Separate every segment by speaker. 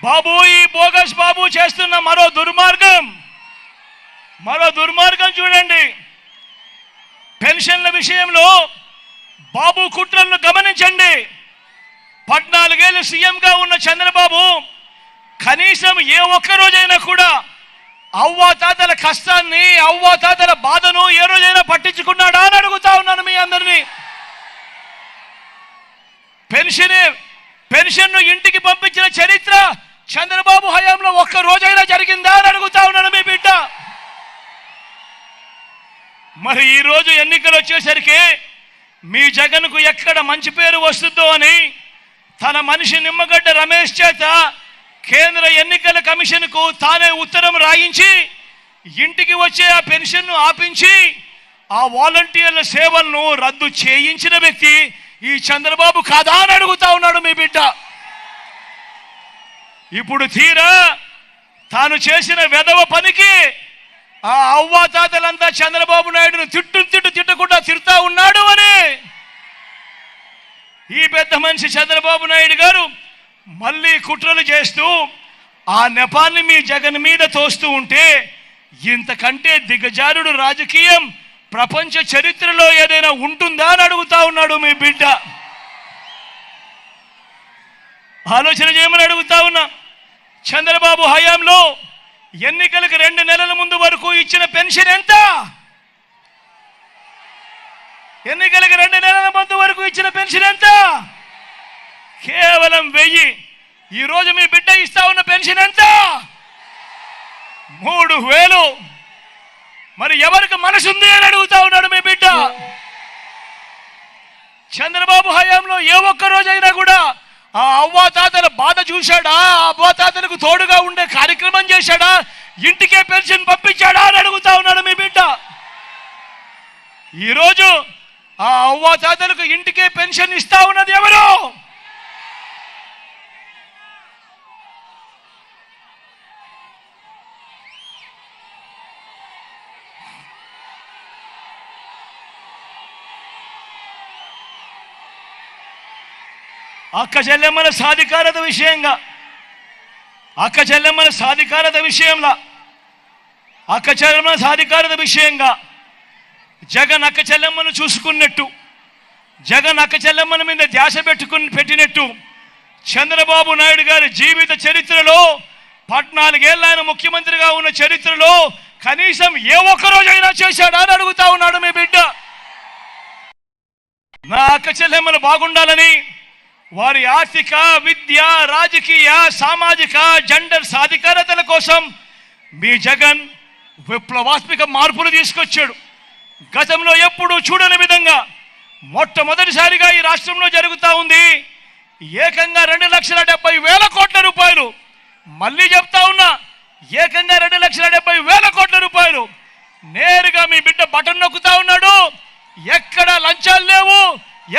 Speaker 1: బాబు, ఈ బోగస్ బాబు చేస్తున్న మరో దుర్మార్గం చూడండి. పెన్షన్ల విషయంలో బాబు కుట్రలను గమనించండి. 14 ఏళ్ళు సీఎంగా ఉన్న చంద్రబాబు కనీసం ఏ ఒక్క రోజైనా కూడా అవ్వాతాతల కష్టాన్ని, అవ్వాతాతల బాధను ఏ రోజైనా పట్టించుకున్నాడా అని అడుగుతా ఉన్నాను మీ అందరినీ. పెన్షన్ను ఇంటికి పంపించిన చరిత్ర చంద్రబాబు హయాంలో ఒక్క రోజైనా జరిగిందా అని అడుగుతా ఉన్నాను మీ బిడ్డ. మరి ఈ రోజు ఎన్నికలు వచ్చేసరికి మీ జగన్కు ఎక్కడ మంచి పేరు వస్తుందో అని తన మనిషి నిమ్మగడ్డ రమేష్ చేత కేంద్ర ఎన్నికల కమిషన్కు తానే ఉత్తరం రాయించి ఇంటికి వచ్చే ఆ పెన్షన్ను ఆపించి ఆ వాలంటీర్ల సేవలను రద్దు చేయించిన వ్యక్తి ఈ చంద్రబాబు కాదా అని అడుగుతా ఉన్నాడు మీ బిడ్డ. ఇప్పుడు తీరా తాను చేసిన వెధవ పనికి ఆ అవ్వాతాతలంతా చంద్రబాబు నాయుడును తిట్టకుండా తిడతా ఉన్నాడు అని ఈ పెద్ద మనిషి చంద్రబాబు నాయుడు గారు మళ్ళీ కుట్రలు చేస్తూ ఆ నెపాన్ని మీ జగన్ మీద తోస్తూ ఉంటే ఇంతకంటే దిగజారుడు రాజకీయం ప్రపంచ చరిత్రలో ఏదైనా ఉంటుందా అని అడుగుతా ఉన్నాడు మీ బిడ్డ. ఆలోచన చేయమని అడుగుతా ఉన్నా. చంద్రబాబు హయాంలో ఎన్నికలకు 2 నెలల ముందు వరకు ఇచ్చిన పెన్షన్ ఎంత? ఎన్నికలకు 2 నెలల ముందు వరకు ఇచ్చిన పెన్షన్ ఎంత? కేవలం 1000. ఈ రోజు మీ బిడ్డ ఇస్తా ఉన్న పెన్షన్ ఎంత? 3000. మరి ఎవరికి మనసుంది అని అడుగుతా ఉన్నాడు మీ బిడ్డ. చంద్రబాబు హయాంలో ఏ ఒక్క రోజైనా కూడా ఆ అవ్వాతాతల బాధ చూశాడా? ఆ అవ్వాతాతలకు తోడుగా ఉండే కార్యక్రమం చేశాడా? ఇంటికే పెన్షన్ పంపించాడా అని అడుగుతా ఉన్నాడు మీ బిడ్డ. ఈరోజు ఆ అవ్వాతాతలకు ఇంటికే పెన్షన్ ఇస్తా ఉన్నది ఎవరు? అక్క చెల్లెమ్మల సాధికారత విషయంగా జగన్ అక్క చెల్లెమ్మను చూసుకున్నట్టు, జగన్ అక్క చెల్లెమ్మల మీద ధ్యాస పెట్టినట్టు చంద్రబాబు నాయుడు గారి జీవిత చరిత్రలో 14 ఏళ్ళ ఆయన ముఖ్యమంత్రిగా ఉన్న చరిత్రలో కనీసం ఏ ఒక్క రోజైనా చేశాడా అని అడుగుతా ఉన్నాడు మీ బిడ్డ. నా అక్క చెల్లెమ్మలు బాగుండాలని వారి ఆర్థిక, విద్య, రాజకీయ, సామాజిక, జెండర్ సాధికారతల కోసం మీ జగన్ విప్లవాత్మక మార్పులు తీసుకొచ్చాడు. గతంలో ఎప్పుడూ చూడని విధంగా మొట్టమొదటిసారిగా ఈ రాష్ట్రంలో జరుగుతూ ఉంది. ఏకంగా 2,70,000 కోట్ల రూపాయలు. మళ్ళీ చెప్తా ఉన్నా, ఏకంగా 2,70,000 కోట్ల రూపాయలు నేరుగా మీ బిడ్డ బటన్ నొక్కుతా ఉన్నాడు. ఎక్కడా లంచాలు లేవు,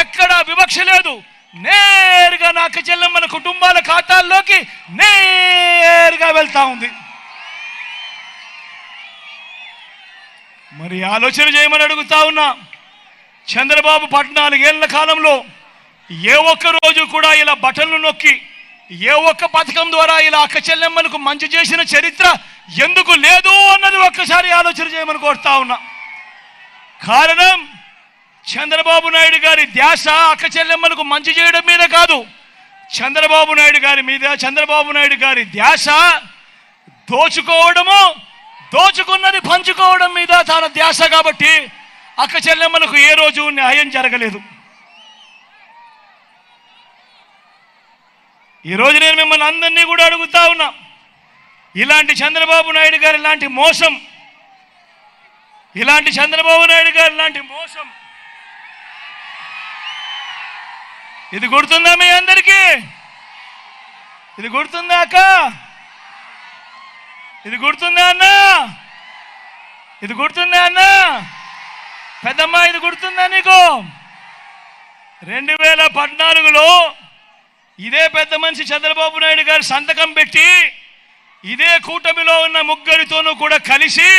Speaker 1: ఎక్కడా వివక్ష లేదు. నేరుగా నా అక్క చెల్లెమ్మల కుటుంబాల ఖాతాల్లోకి నేరుగా వెళ్తా ఉంది. మరి ఆలోచన చేయమని అడుగుతా ఉన్నా. చంద్రబాబు 14 ఏళ్ల కాలంలో ఏ ఒక్క రోజు కూడా ఇలా బటన్లు నొక్కి ఏ ఒక్క పథకం ద్వారా ఇలా అక్క చెల్లెమ్మలకు మంచి చేసిన చరిత్ర ఎందుకు లేదు అన్నది ఒక్కసారి ఆలోచన చేయమని కోరుతా ఉన్నా. కారణం చంద్రబాబు నాయుడు గారి ధ్యాస అక్క చెల్లెమ్మలకు మంచి చేయడం మీద కాదు. చంద్రబాబు నాయుడు గారి ధ్యాస దోచుకున్నది పంచుకోవడం మీద తన ధ్యాస. కాబట్టి అక్క చెల్లెమ్మలకు ఏ రోజు న్యాయం జరగలేదు. ఈరోజు నేను మిమ్మల్ని అందరినీ కూడా అడుగుతా ఉన్నా, ఇలాంటి చంద్రబాబు నాయుడు గారు ఇలాంటి మోసం ఇది గుర్తుందా మీ అందరికీ? ఇది గుర్తుందా అక్క? ఇది గుర్తుందా అన్నా? ఇది గుర్తుందా అన్నా? పెద్దమ్మ ఇది గుర్తుందా నీకు? 2014లో ఇదే పెద్ద మనిషి చంద్రబాబు నాయుడు గారు సంతకం పెట్టి ఇదే కూటమిలో ఉన్న ముగ్గురితోనూ కూడా కలిసి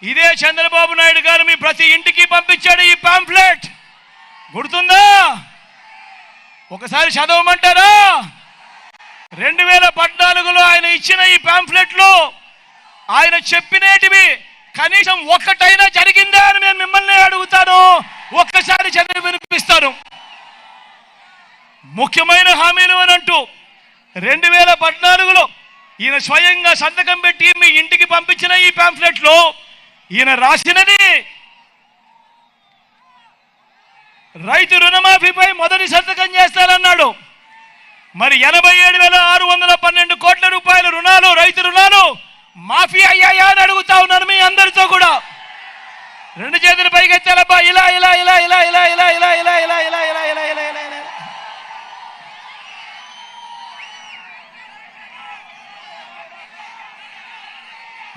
Speaker 1: ఇదే చంద్రబాబు నాయుడు గారు మీ ప్రతి ఇంటికి పంపించాడు ఈ పాంఫ్లెట్. గుర్తుందా? ఒకసారి చదవమంటారా? 2014 ఇచ్చిన ఈ పాంఫ్లెట్ లో ఆయన చెప్పినేటివి కనీసం ఒక్కటైనా జరిగిందా అని నేను మిమ్మల్ని అడుగుతాను. ఒక్కసారి చదివి వినిపిస్తాను. ముఖ్యమైన హామీలు అని అంటూ 2014లో ఈయన స్వయంగా సంతకం పెట్టి మీ ఇంటికి పంపించిన ఈ పాంఫ్లెట్ లో ఈయన రాసినది రైతు రుణమాఫీపై మొదటి సంతకం చేస్తానన్నాడు. మరి 87,612 కోట్ల రూపాయల రుణాలు, రైతు రుణాలు మాఫీ అయ్యాయా అని అడుగుతా ఉన్నాను మీ అందరితో కూడా. రెండు చేతులు పైకెత్తాలబ్బా. ఇలా ఇలా ఇలా ఇలా ఇలా ఇలా ఇలా ఇలా ఇలా ఇలా ఇలా ఇలా ఇలా ఇలా ఇలా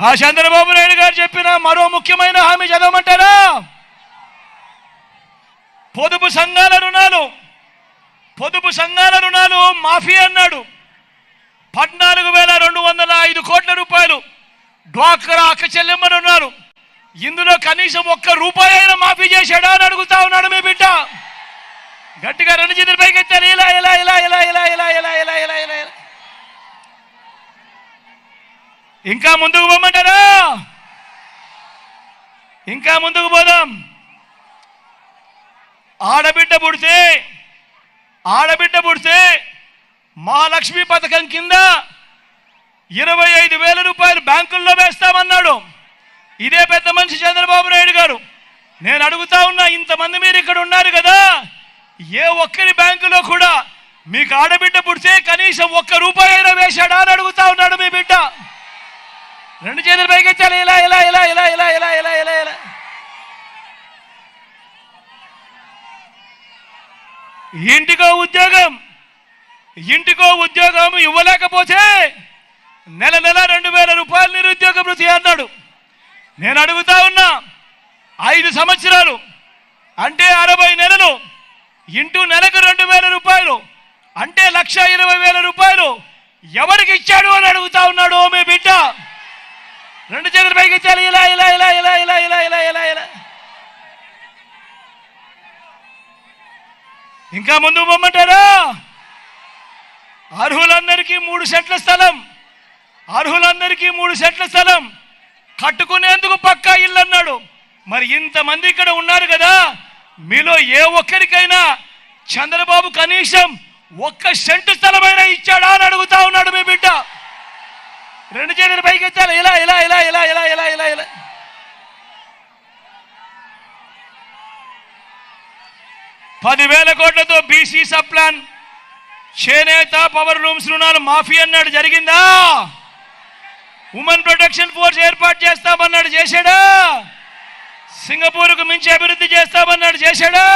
Speaker 1: ఆ చంద్రబాబు నాయుడు గారు చెప్పిన మరో ముఖ్యమైన హామీ చదవమంటారా? పొదుపు సంఘాల రుణాలు మాఫీ అన్నాడు. 14,205 కోట్ల రూపాయలు డ్వాక్రా అక్క చెల్లెమ్మ రుణాలు. ఇందులో కనీసం ఒక్క రూపాయి అయినా మాఫీ చేశాడా అని అడుగుతా ఉన్నాడు మీ బిడ్డ. గట్టిగా రెండు చేతులు పైకెత్తారు. ఇలా ఇలా ఇలా ఇలా ఇలా ఇలా ఇలా ఇలా ఇలా ఇలా ఇలా ఇంకా ముందుకు పోమంటారా? ఇంకా ముందుకు పోదాం. ఆడబిడ్డ పుడితే మహాలక్ష్మి పథకం కింద 25,000 రూపాయలు బ్యాంకుల్లో వేస్తామన్నాడు. ఇదే పెద్ద మనిషి చంద్రబాబు నాయుడు గారు. నేను అడుగుతా ఉన్నా, ఇంతమంది మీరు ఇక్కడ ఉన్నారు కదా, ఏ ఒక్కరి బ్యాంకులో కూడా మీకు ఆడబిడ్డ పుడితే కనీసం ఒక్క రూపాయి అయినా వేశాడా అని అడుగుతా ఉన్నాడు మీ బిడ్డ. రెండు చేతులు పైకెత్తాలి. ఇలా ఇలా ఇలా ఇలా ఇలా ఇలా ఇలా ఇలా ఇలా ఇంటికో ఉద్యోగం ఇవ్వలేకపోతే నెల 2,000 రూపాయలు నిరుద్యోగ భృతి అన్నాడు. నేను అడుగుతా ఉన్నా, 5 సంవత్సరాలు అంటే 60 నెలలు ఇంటూ నెలకు 2,000 రూపాయలు అంటే 1,20,000 రూపాయలు ఎవరికి ఇచ్చాడు అని అడుగుతా ఉన్నాడు మీ బిడ్డ. రెండు చేతులు పైకి ఇచ్చాలి. ఇలా ఇలా ఇలా ఇలా ఇలా ఇలా ఇలా ఇలా ఇలా ఇంకా ముందుకు పొమ్మంటారా? అర్హులందరికీ 3 సెంట్ల స్థలం కట్టుకునేందుకు పక్కా ఇల్లు అన్నాడు. మరి ఇంతమంది ఇక్కడ ఉన్నారు కదా, మీలో ఏ ఒక్కరికైనా చంద్రబాబు కనీసం 1 సెంటు స్థలమైనా ఇచ్చాడా అని అడుగుతా ఉన్నాడు మీ బిడ్డ. రెండు చేతులు పైకి ఎత్తాలి. ఇలా ఇలా ఇలా ఇలా ఇలా ఇలా ఇలా ఇలా 10,000 కోట్లతో బీసీ సబ్ ప్లాన్, చేనేత, పవర్ లూమ్స్ రుణాలు మాఫీ అన్నాడు. జరిగిందా? ఉమెన్ ప్రొటెక్షన్ ఫోర్స్ ఏర్పాటు చేస్తామన్నాడు. చేశాడా? సింగపూర్కు మించి అభివృద్ధి చేస్తామన్నాడు. చేశాడా?